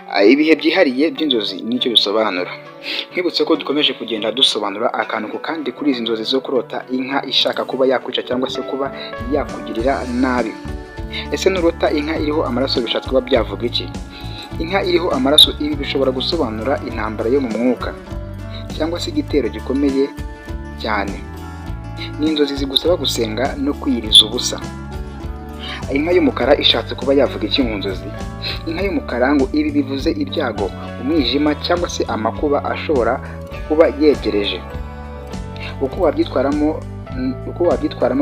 Ibihe byihariye by'inzozi nicyo bisobanura. Nkibutse ko dukomeje kugenda dusobanura akantu ku kandi kuri izi nzozi zo kurota inka ishaka kuba yakwica cyangwa se kuba yakugirira nabi. Ese nurota inka iriho amaraso bishatse kuba byavuga iki? Inka iriho amaraso ibi bishobora gusobanura intambara yo mu mwuka cyangwa se igitero gikomeye cyane. Ni inzozi zigusaba gusenga no kwiyiriza ubusa. Inka y'umukara ishatse kuba yavuga iki mu nzozi? Inka y'umukara ngo ibi bivuze ibyago, umwijima cyangwa se amakuba ashobora kuba yegereje. Uko wabyitwaramo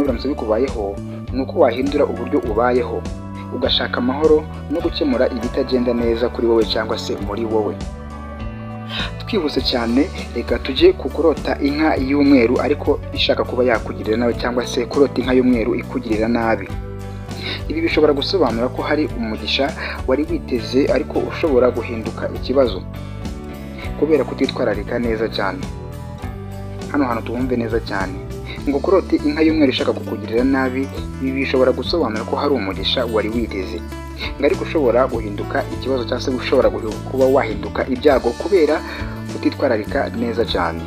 biramutse bikubayeho ni uko wahindura uburyo ubayeho, ugashaka amahoro no gukemura ibitagenda neza kuri wowe cyangwa se muri wowe. Twihuse cyane, reka tujye ku kurota inka y'umweru ariko ishaka kuba yakugirira nabi cyangwa se kurota inka y'umweru ikugirira nabi. Ibi bishobora gusobanura ko hari umugisha wari witeze ariko ushobora guhinduka ikibazo kubera kutitwararika neza cyane. Hano hantu tuhumve neza cyane ngo kurota inka y'umweru ishaka kukugirira nabi, ibi bishobora gusobanura ko hari umugisha wari witeze ngo ariko ushobora guhinduka ikibazo cyangwa se ushobora kuba wahinduka ibyago kubera kutitwararika neza cyane.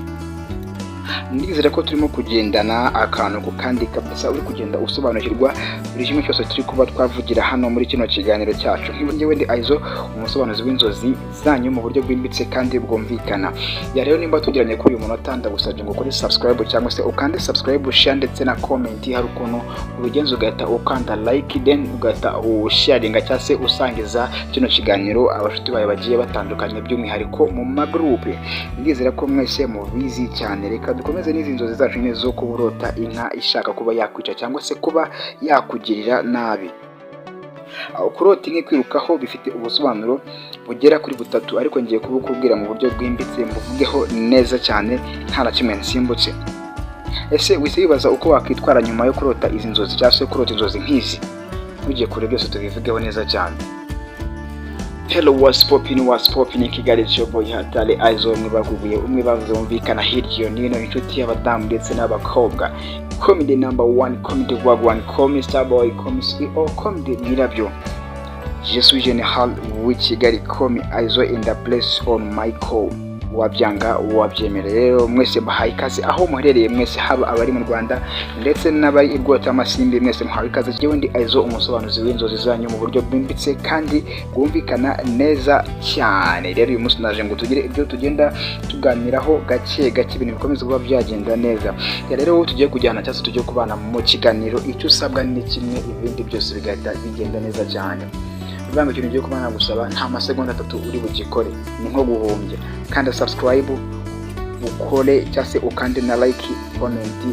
Ndizera ko turimo kugendana akantu ku kandi kabisa, uri kugenda usobanukirwa buri kimwe cyose turi kuba twavugira hano muri kino kiganiro cyacu. Njyewe ndi Aizo, umusobanuzi w'inzozi zanyu mu buryo bwimbitse kandi bwumvikana. Ya rero nimba tugiranye kuri uyu munota, ndagusabye ngo ukore subscribe cyangwa se ukande subscribe, share ndetse na comment. Hari ukuntu ubigenza ugahita ukanda like, then ugahita usharinga cyangwa se usangiza kino kiganiro abashuti bawe bagiye batandukanye, by'umwihariko mu magroupe. Ndizera ko mwese mubizi cyane. Reka dukomeze n'izi nzozi zacu nyine zo kuburota inka ishaka kuba yakwica cyangwa se kuba yakugirira nabi. Kurota inka kwirukaho bifite ubusobanuro bugera kuri butatu, ariko ngiye kubukubwira mu buryo bwimbitse, mbuvugeho neza cyane nta na kimwe nsimbutse. Ese wise wibaza uko wakwitwara nyuma yo kurota izi nzozi cyangwa se kurota inzozi nk'izi? Tugiye kure byose tubivugeho neza cyane. Hello, what's popping Kigali, it's your boy Hatari Aizo, umwe bavuze bumvikana hirya no hino, inshuti y'abadamu ndetse n'abakobwa. Comedy number 1, comedy wagwan, comedy starboy, comedy CEO, comedy nyirabyo. Je suis général w'Ikigali, comedy Aizo in the place on my call. Wabyanga wabyemera. Rero mwese bahaye ikaze aho muherereye mwese, haba abari mu Rwanda ndetse n'abari ibwota amasimbi, mwese muhaye ikaze. Jewe ndi Aizo, umusobanuzi w'inzozi zanyu mu buryo bwimbitse kandi bwumvikana neza cyane. Rero uyu munsi naje ngo tugire ibyo tugenda tuganiraho gake gake, ibintu bikomeza kuba byagenda neza. Rero wowe tugiye kujyana cyangwa tugiye kubana mu kiganiro, icyo usabwa ni kimwe, ibindi byose bigahita bigenda neza cyane. Banga ikintu ugiye kubana gusaba nta masegonda 3 uri bugikore, ni nko guhumbya. Kanda subscribe, ukore cyase ukande na like, comment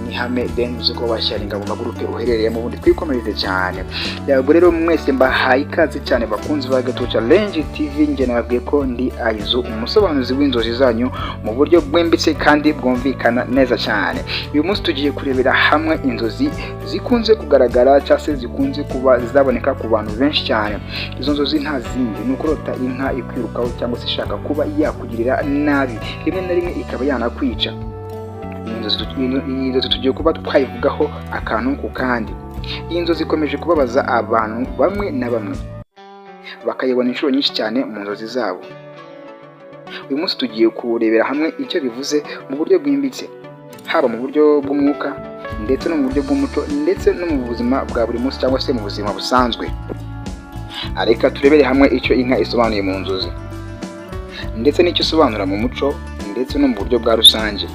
ni hame, then uze ko basharinga mu magroupe uherereyemo, ubundi twikomereze cyane. Yego rero mwese mbahaye ikaze cyane bakunzi ba Gato Challenge TV. Nge nababwiye ko ndi Aizo, umusobanuzi w'inzozi zanyu mu buryo bwimbitse kandi bwumvikana neza cyane. Uyu munsi tugiye kurebera hamwe inzozi zikunze kugaragara cyangwa se zikunze kuba zaboneka ku bantu benshi cyane. Izo nzozi nta zindi ni ukurota inka ikwirukaho cyangwa se ishaka kuba yakugirira nabi, rimwe na rimwe ikaba yanakwica. Iyi nzozi tugiye kuba twayivugaho akantu ku kandi. Iyi nzozi ikomeje kubabaza abantu bamwe na bamwe, bakayibona inshuro nyinshi cyane mu nzozi zabo. Uyu munsi tugiye kurebera hamwe icyo bivuze mu buryo bwimbitse, haba mu buryo bw'umwuka ndetse no mu buryo bw'umuco ndetse no mu buzima bwa buri munsi cyangwa se mu buzima busanzwe. Reka turebere hamwe icyo inka isobanuye mu nzozi ndetse n'icyo isobanura mu muco ndetse no mu buryo bwa rusange.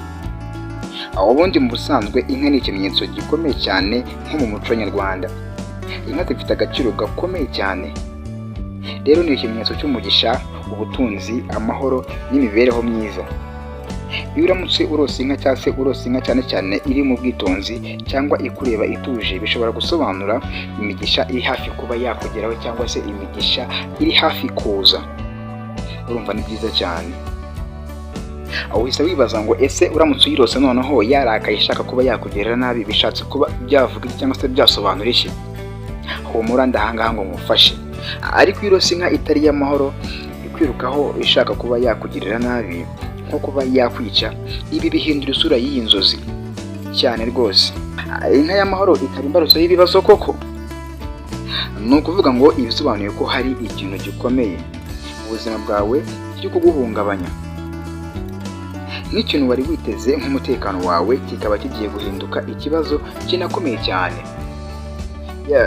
Ubundi mu busanzwe inka ni ikimenyetso gikomeye cyane nko mu muco nyarwanda. Inka zifite agaciro gakomeye cyane. Rero ni ikimenyetso cy'umugisha, ubutunzi, amahoro n'imibereho myiza. Iyo uramutse urose inka cyangwa se urose inka cyane cyane iri mu bwitonzi cyangwa ikureba ituje, bishobora gusobanura imigisha iri hafi kuba yakugeraho cyangwa se imigisha iri hafi kuza. Urumva ni byiza cyane. Aho uhise wibaza ngo ese uramutse uyirose noneho yarakaye ishaka kuba yakugirira nabi, bishatse kuba byavuga cyangwa se byasobanura iki? Humura ndahangaha ngo ngufashe. Ariko irose inka itari y'amahoro ikwirukaho ishaka kuba yakugirira nabi, nko kuba yakwica, ibi bihindura isura y'iyi nzozi cyane rwose. Inka y'amahoro ikaba imbarutso y'ibibazo koko. Ni ukuvuga ngo ibisobanuye ko hari ikintu gikomeye ubuzima bwawe kiri kuguhungabanya, nk'ikintu wari witeze nk'umutekano wawe kikaba kigiye guhinduka ikibazo kinakomeye cyane.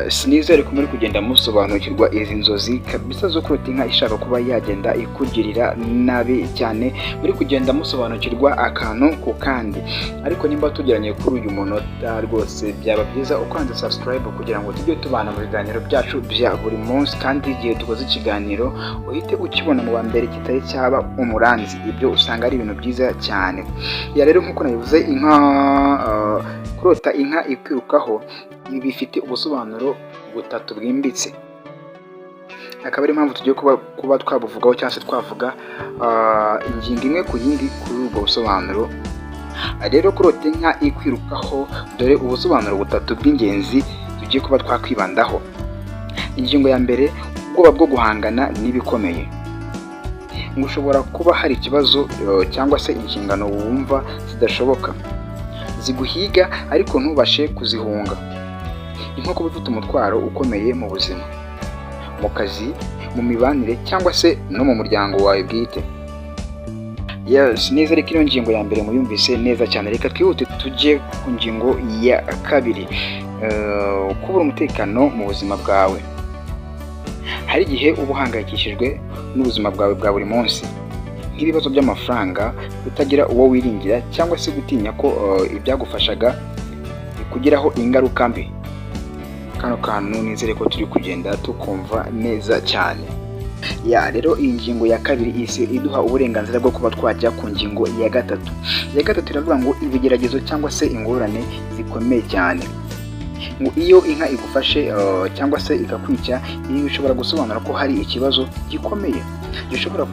Sinizere ko muri kugenda musobanukirwa izi nzozi kabisa zo kurota inka ishaka kuba yagenda ikugirira nabi cyane, muri kugenda musobanukirwa akantu ku kandi. Ariko nimba tugeranye kuri uyu munota rwose byaba byiza ukanze subscribe kugira ngo tujye tubana mu biganiro byacu bya buri munsi, kandi igihe dukoze ikiganiro uhite ukibona mu wa mbere kitari cyaba umuranzi. Ibyo usanga ari ibintu byiza cyane. Rero nk'uko nabivuze, inka kurota inka ikwirukaho ibi bifite ubusobanuro butatu bwimbitse, akaba ari impamvu tugiye kuba twabuvugaho cyangwa se twavuga ingingo imwe ku yindi kuri ubwo busobanuro. Rero kurota inka ikwirukaho, dore ubusobanuro butatu bw'ingenzi tugiye kuba twakwibandaho. Ingingo ya mbere, ubwoba bwo guhangana n'ibikomeye. Ngo ushobora kuba hari ikibazo cyangwa se inshingano wumva zidashoboka, ziguhiga ariko ntubashe kuzihunga. Nko kuba ufite umutwaro ukomeye mu buzima, mu kazi, mu mibanire cyangwa se no mu muryango wawe bwite. Neza, reka ino ngingo ya mbere muyumvise neza cyane. Reka twihute tujye ku ngingo ya kabiri, kubura umutekano mu buzima bwawe. Hari igihe uba uhangayikishijwe n'ubuzima bwawe bwa buri munsi, nk'ibibazo by'amafaranga, kutagira uwo wiringira cyangwa se gutinya ko ibyagufashaga bikugiraho ingaruka mbi. Kano kantu nizere ko turi kugenda tukumva neza cyane. Rero iyi ngingo ya kabiri isi iduha uburenganzira bwo kuba twajya ku ngingo ya gatatu. Iya gatatu iravuga ngo ibigeragezo cyangwa se ingorane zikomeye cyane. Ngo iyo inka igufashe cyangwa se ikakwica, ibi bishobora gusobanura ko hari ikibazo gikomeye gishobora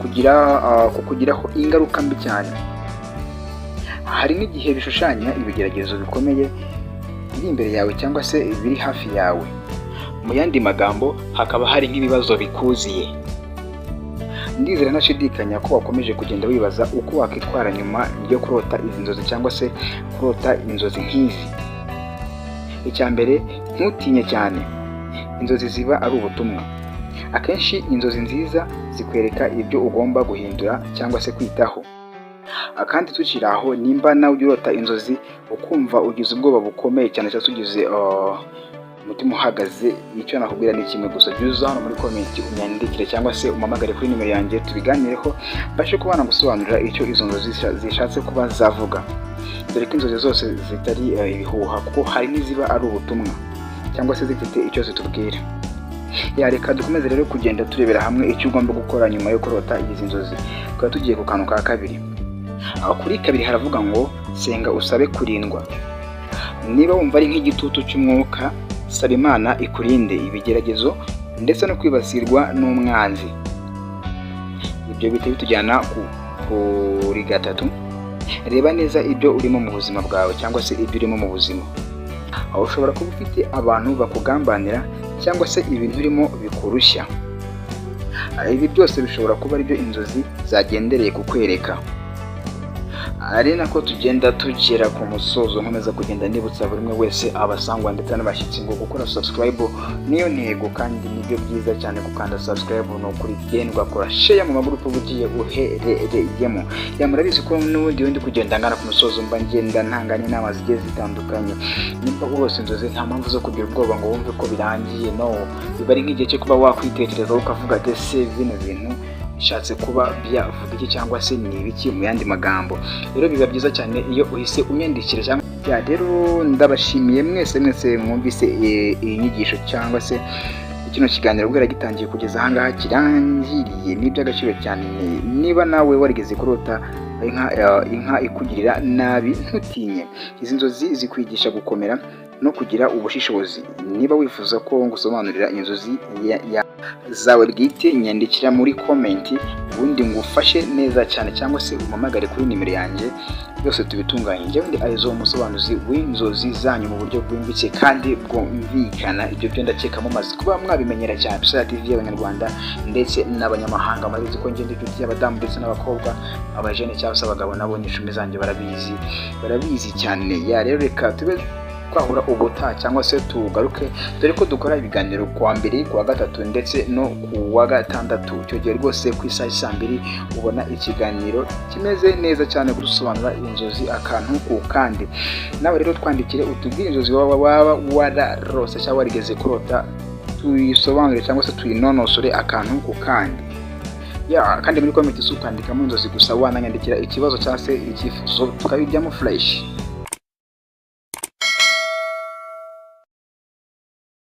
kukugiraho ingaruka mbi cyane. Hari n'igihe bishushanya ibigeragezo bikomeye biri imbere yawe cyangwa se biri hafi yawe. Mu yandi magambo, hakaba hari nk'ibibazo bikuziye. Ndizera ntashidikanya ko wakomeje kugenda wibaza uko wakwitwara nyuma yo kurota izi nzozi cyangwa se kurota inzozi nk'izi. Icya mbere, ntutinye cyane. Inzozi ziba ari ubutumwa. Akenshi inzozi nziza zikwereka ibyo ugomba guhindura cyangwa se kwitaho. Kandi tukiri aho, nimba nawe ujya urota inzozi ukumva ugize ubwoba bukomeye cyane cyangwa se ugize umutima uhagaze, icyo nakubwira ni kimwe gusa: jya uza hano muri komenti unyandikire cyangwa se umpamagare kuri nimero yanjye tubiganireho, mbashe kubana gusobanurira icyo izo nzozi zishatse kuba zavuga. Dore ko inzozi zose zitari ibihuha, kuko hari n'iziba ari ubutumwa cyangwa se zifite icyo zitubwira. Reka dukomeze rero kugenda turebera hamwe icyo ugomba gukora nyuma yo kurota izi nzozi. Tukaba tugiye ku kantu ka kabiri. Kuri kabiri haravuga ngo senga usabe kurindwa. Niba wumva ari nk'igitutu cy'umwuka, saba Imana ikurinde ibigeragezo ndetse no kwibasirwa n'umwanzi. Ibyo bihita bitujyana kuri gatatu. Reba neza ibyo urimo mu buzima bwawe cyangwa se ibyo urimo mu buzima. Ushobora kuba ufite abantu bakugambanira cyangwa se ibintu urimo bikurushya. Ibi byose bishobora kuba ari byo inzozi zagendereye kukwereka. Ari nako tugenda tugera ku musozo, nkomeza kugenda nibutsa buri umwe wese, abasangwa ndetse n'abashyitsi, ngo gukora subscribe niyo ntego, kandi nibyo byiza cyane gukanda subscribe. No kuri gendwa kora share mu magurupe ugiye uherereyemo. Murabizi ko n'ubundi ndi kugenda ngana ku musozo, mba ngenda ntanganya inama zigiye zitandukanye. Nimba urose inzozi, nta mpamvu zo kugira ubwoba ngo wumve ko birangiye. No, biba ari nk'igihe cyo kuba wakwitekerezaho ukavuga ati ese bino bintu bishatse kuba byavuga iki cyangwa se ni ibiki mu yandi magambo. Rero biba byiza cyane iyo uhise unyandikira cyangwa rero ndabashimiye mwese mwumvise iyi nyigisho cyangwa se kino kiganiro ubwo gitangiye kugeza ahangaha kirangiriye. Ni iby'agaciro cyane. Niba nawe warigeze kurota inka ikugirira nabi, ntutinye. Izi nzozi zikwigisha gukomera no kugira ubushishozi. Niba wifuza ko ngusobanurira inzozi zawe bwite, nyandikira muri komenti ubundi ngufashe neza cyane, cyangwa se umpamagare kuri nimero yanjye, byose tubitunganye. Njyewe ndi Aizo, umusobanuzi w'inzozi zanyu mu buryo bwimbitse kandi bwumvikana. Ibyo byo ndakeka mumaze kuba mwabimenyera cyane. Psara TV y'Abanyarwanda ndetse n'abanyamahanga, murabizi ko ngende inshuti y'abadamu ndetse n'abakobwa, abajene cyangwa se abagabo, nabo ni icumi zanjye barabizi cyane. Rero reka tube twahura ubutaha cyangwa se tugaruke, dore ko dukora ibiganiro kuwa mbere, kuwa gatatu ndetse no kuwa gatandatu. Icyo gihe rwose ku isaha saa 2 ubona ikiganiro kimeze neza cyane gusobanura inzozi akantu ku kandi. Nawe rero twandikire utubwire inzozi waba wararose cyangwa warigeze kurota, tuyisobanure cyangwa se tuyinonosore akantu ku kandi. Kandi muri comment ukandikamo inzozi gusa, wananyandikira ikibazo cyangwa se icyifuzo tukabijyamo fresh.